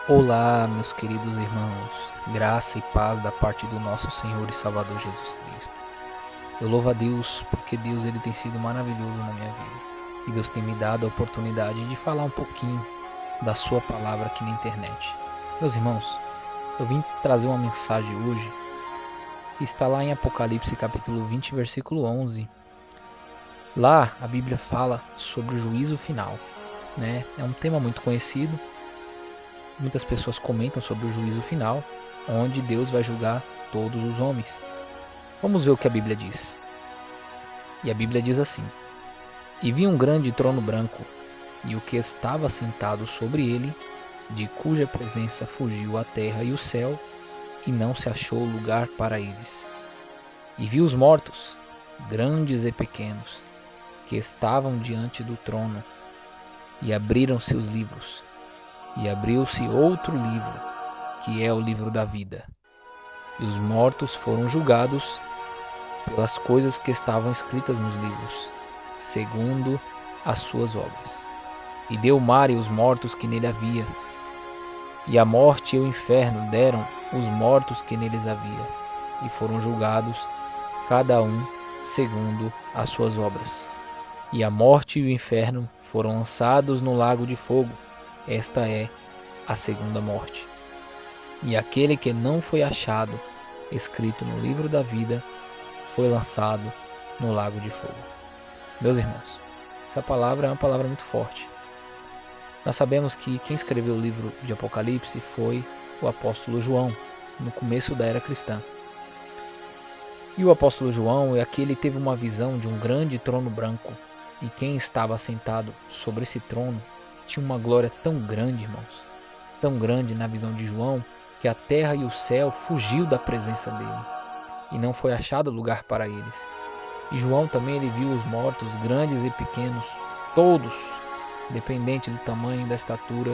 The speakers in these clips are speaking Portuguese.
Olá, meus queridos irmãos, graça e paz da parte do nosso Senhor e Salvador Jesus Cristo. Eu louvo a Deus porque Deus ele tem sido maravilhoso na minha vida e Deus tem me dado a oportunidade de falar um pouquinho da sua palavra aqui na internet. Meus irmãos, eu vim trazer uma mensagem hoje que está lá em Apocalipse capítulo 20, versículo 11. Lá a Bíblia fala sobre o juízo final, né? É um tema muito conhecido. Muitas pessoas comentam sobre o juízo final, onde Deus vai julgar todos os homens. Vamos ver o que a Bíblia diz. E a Bíblia diz assim: E vi um grande trono branco, e o que estava sentado sobre ele, de cuja presença fugiu a terra e o céu, e não se achou lugar para eles. E vi os mortos, grandes e pequenos, que estavam diante do trono, e abriram-se os livros. E abriu-se outro livro, que é o livro da vida. E os mortos foram julgados pelas coisas que estavam escritas nos livros, segundo as suas obras. E deu o mar e os mortos que nele havia. E a morte e o inferno deram os mortos que neles havia, e foram julgados, cada um segundo as suas obras. E a morte e o inferno foram lançados no lago de fogo. Esta é a segunda morte. E aquele que não foi achado escrito no livro da vida foi lançado no lago de fogo. Meus irmãos, essa palavra é uma palavra muito forte. Nós sabemos que quem escreveu o livro de Apocalipse foi o apóstolo João, no começo da era cristã. E o apóstolo João teve uma visão de um grande trono branco, e quem estava sentado sobre esse trono tinha uma glória tão grande, irmãos, tão grande na visão de João, que a terra e o céu fugiu da presença dele, e não foi achado lugar para eles. E João também ele viu os mortos, grandes e pequenos, todos, independente do tamanho, da estatura,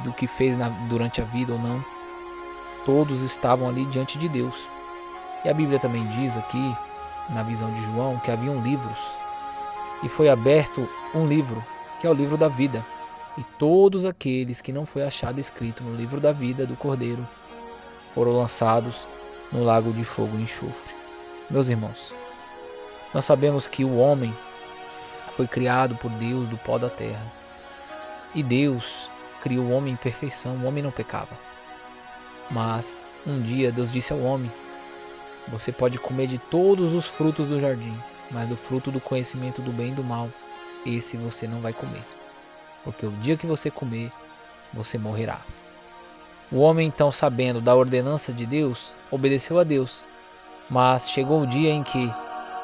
do que fez durante a vida ou não, todos estavam ali diante de Deus. E a Bíblia também diz aqui, na visão de João, que haviam livros, e foi aberto um livro, que é o livro da vida. E todos aqueles que não foi achado escrito no livro da vida do Cordeiro foram lançados no lago de fogo e enxofre. Meus irmãos, nós sabemos que o homem foi criado por Deus do pó da terra. E Deus criou o homem em perfeição, o homem não pecava. Mas um dia Deus disse ao homem: você pode comer de todos os frutos do jardim, mas do fruto do conhecimento do bem e do mal, esse você não vai comer. Porque o dia que você comer, você morrerá. O homem, então, sabendo da ordenança de Deus, obedeceu a Deus. Mas chegou o dia em que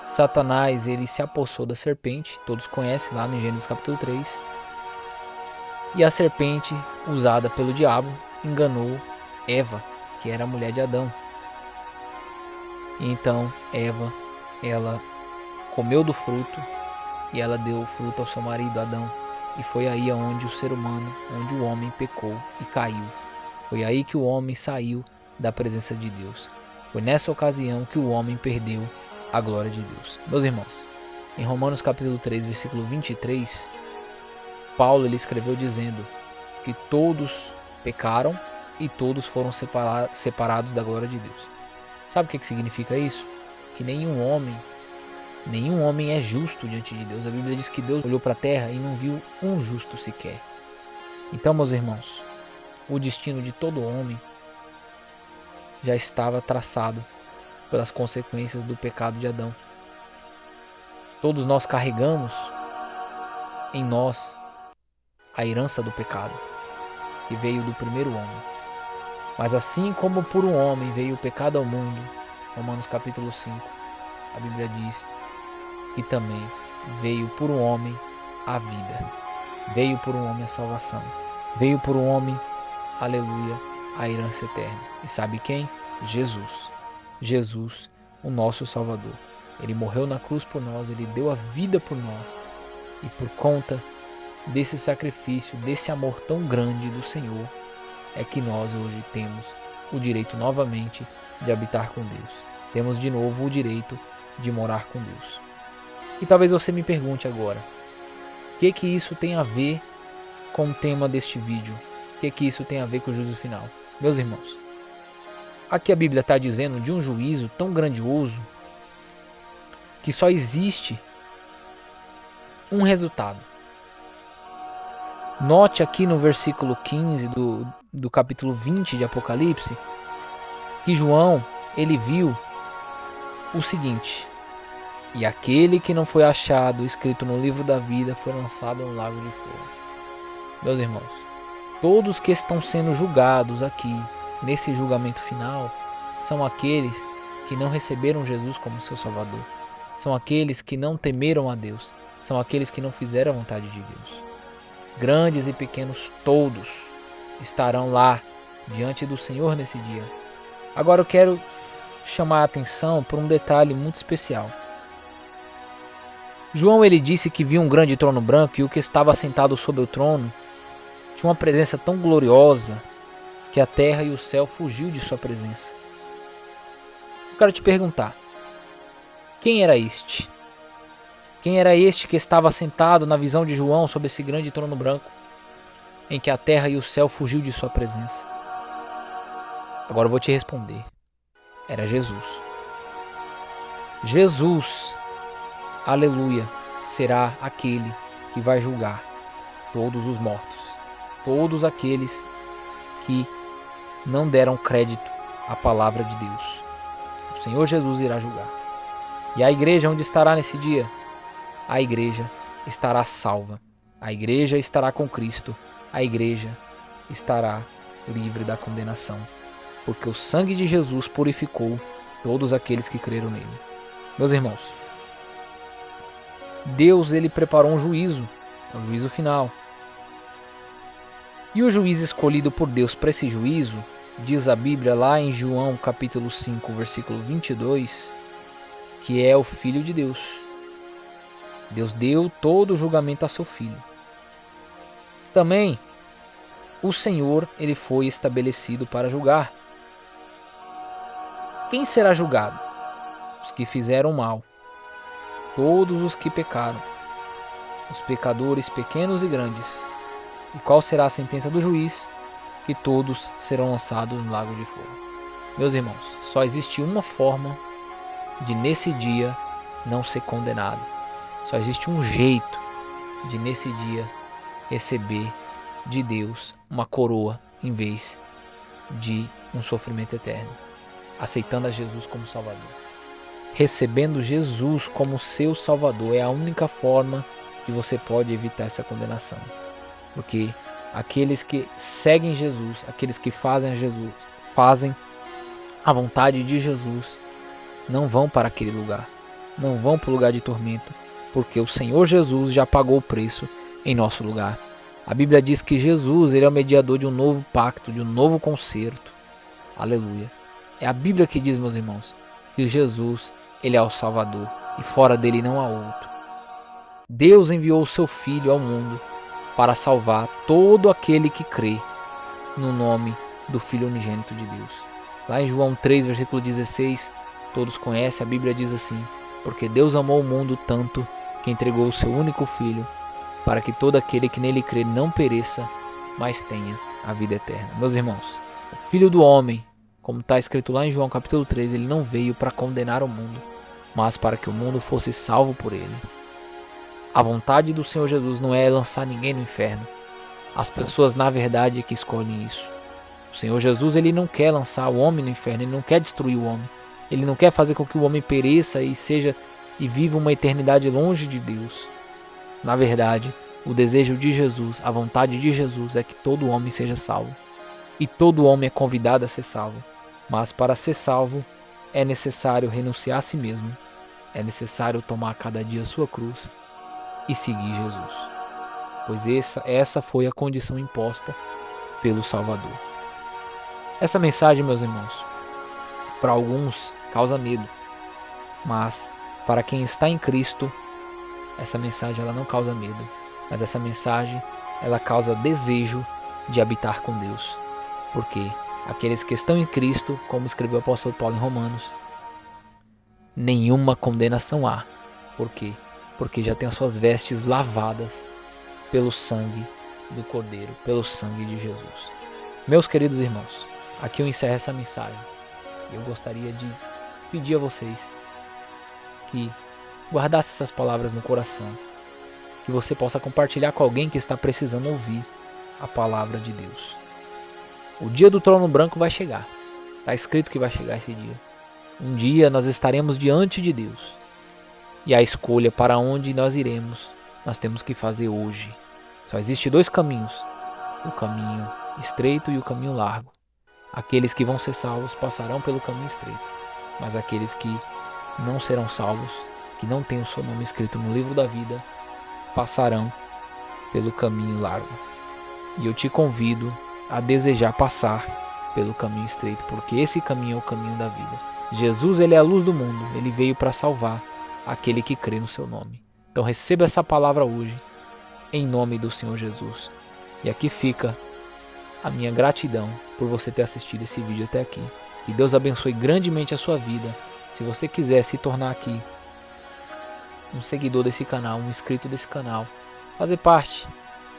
Satanás ele se apossou da serpente, todos conhecem lá no Gênesis capítulo 3. E a serpente, usada pelo diabo, enganou Eva, que era a mulher de Adão. E então Eva, ela comeu do fruto e ela deu o fruto ao seu marido Adão. E foi aí onde o ser humano, onde o homem pecou e caiu. Foi aí que o homem saiu da presença de Deus. Foi nessa ocasião que o homem perdeu a glória de Deus. Meus irmãos, em Romanos capítulo 3, versículo 23, Paulo ele escreveu dizendo que todos pecaram e todos foram separados da glória de Deus. Sabe o que significa isso? Que nenhum homem é justo diante de Deus. A Bíblia diz que Deus olhou para a terra e não viu um justo sequer. Então, meus irmãos, o destino de todo homem já estava traçado pelas consequências do pecado de Adão. Todos nós carregamos em nós a herança do pecado, que veio do primeiro homem. Mas assim como por um homem veio o pecado ao mundo, Romanos capítulo 5, a Bíblia diz que também veio por um homem a vida, veio por um homem a salvação, veio por um homem, aleluia, a herança eterna. E sabe quem? Jesus. Jesus, o nosso Salvador. Ele morreu na cruz por nós, ele deu a vida por nós. E por conta desse sacrifício, desse amor tão grande do Senhor, é que nós hoje temos o direito novamente de habitar com Deus. Temos de novo o direito de morar com Deus. E talvez você me pergunte agora, o que isso tem a ver com o tema deste vídeo? O que isso tem a ver com o juízo final? Meus irmãos, aqui a Bíblia está dizendo de um juízo tão grandioso que só existe um resultado. Note aqui no versículo 15 do capítulo 20 de Apocalipse que João, ele viu o seguinte: e aquele que não foi achado escrito no livro da vida foi lançado no lago de fogo. Meus irmãos, todos que estão sendo julgados aqui nesse julgamento final são aqueles que não receberam Jesus como seu Salvador. São aqueles que não temeram a Deus. São aqueles que não fizeram a vontade de Deus. Grandes e pequenos todos estarão lá diante do Senhor nesse dia. Agora eu quero chamar a atenção por um detalhe muito especial. João, ele disse que viu um grande trono branco e o que estava sentado sobre o trono tinha uma presença tão gloriosa que a terra e o céu fugiu de sua presença. Eu quero te perguntar, quem era este? Quem era este que estava sentado na visão de João sobre esse grande trono branco, em que a terra e o céu fugiu de sua presença? Agora eu vou te responder. Era Jesus. Jesus, aleluia, será aquele que vai julgar todos os mortos, todos aqueles que não deram crédito à palavra de Deus. O Senhor Jesus irá julgar. E a igreja onde estará nesse dia? A igreja estará salva. A igreja estará com Cristo. A igreja estará livre da condenação, porque o sangue de Jesus purificou todos aqueles que creram nele. Meus irmãos, Deus, ele preparou um juízo final. E o juiz escolhido por Deus para esse juízo, diz a Bíblia lá em João capítulo 5, versículo 22, que é o Filho de Deus. Deus deu todo o julgamento a seu Filho. Também, o Senhor, ele foi estabelecido para julgar. Quem será julgado? Os que fizeram mal. Todos os que pecaram. Os pecadores pequenos e grandes. E qual será a sentença do juiz? Que todos serão lançados no lago de fogo. Meus irmãos, só existe uma forma de nesse dia não ser condenado. Só existe um jeito de nesse dia receber de Deus uma coroa em vez de um sofrimento eterno. Aceitando a Jesus como Salvador. Recebendo Jesus como seu Salvador é a única forma que você pode evitar essa condenação. Porque aqueles que seguem Jesus, aqueles que fazem a vontade de Jesus, não vão para aquele lugar. Não vão para o lugar de tormento, porque o Senhor Jesus já pagou o preço em nosso lugar. A Bíblia diz que Jesus, ele é o mediador de um novo pacto, de um novo concerto. Aleluia. É a Bíblia que diz, meus irmãos, que Jesus, ele é o Salvador e fora dele não há outro. Deus enviou o seu Filho ao mundo para salvar todo aquele que crê no nome do Filho unigênito de Deus. Lá em João 3, versículo 16, todos conhecem, a Bíblia diz assim: porque Deus amou o mundo tanto que entregou o seu único Filho, para que todo aquele que nele crê não pereça, mas tenha a vida eterna. Meus irmãos, o Filho do Homem, como está escrito lá em João capítulo 3, ele não veio para condenar o mundo, mas para que o mundo fosse salvo por ele. A vontade do Senhor Jesus não é lançar ninguém no inferno. As pessoas, na verdade, é que escolhem isso. O Senhor Jesus, ele não quer lançar o homem no inferno, ele não quer destruir o homem. Ele não quer fazer com que o homem pereça e viva uma eternidade longe de Deus. Na verdade, o desejo de Jesus, a vontade de Jesus é que todo homem seja salvo. E todo homem é convidado a ser salvo. Mas para ser salvo, é necessário renunciar a si mesmo. É necessário tomar cada dia a sua cruz e seguir Jesus. Pois essa foi a condição imposta pelo Salvador. Essa mensagem, meus irmãos, para alguns causa medo. Mas para quem está em Cristo, essa mensagem ela não causa medo. Mas essa mensagem ela causa desejo de habitar com Deus. Porque aqueles que estão em Cristo, como escreveu o apóstolo Paulo em Romanos, nenhuma condenação há. Por quê? Porque já tem as suas vestes lavadas pelo sangue do Cordeiro, pelo sangue de Jesus. Meus queridos irmãos, aqui eu encerro essa mensagem. Eu gostaria de pedir a vocês que guardassem essas palavras no coração, que você possa compartilhar com alguém que está precisando ouvir a palavra de Deus. O dia do trono branco vai chegar. Está escrito que vai chegar esse dia. Um dia nós estaremos diante de Deus. E a escolha para onde nós iremos, nós temos que fazer hoje. Só existe dois caminhos: o caminho estreito e o caminho largo. Aqueles que vão ser salvos passarão pelo caminho estreito, mas aqueles que não serão salvos, que não têm o seu nome escrito no livro da vida, passarão pelo caminho largo. E eu te convido a desejar passar pelo caminho estreito, porque esse caminho é o caminho da vida. Jesus, ele é a luz do mundo, ele veio para salvar aquele que crê no seu nome. Então receba essa palavra hoje, em nome do Senhor Jesus. E aqui fica a minha gratidão por você ter assistido esse vídeo até aqui. Que Deus abençoe grandemente a sua vida. Se você quiser se tornar aqui um seguidor desse canal, um inscrito desse canal, fazer parte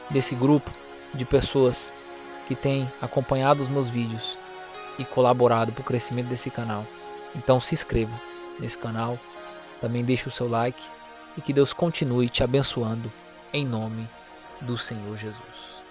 desse grupo de pessoas que têm acompanhado os meus vídeos e colaborado para o crescimento desse canal, então se inscreva nesse canal, também deixe o seu like e que Deus continue te abençoando em nome do Senhor Jesus.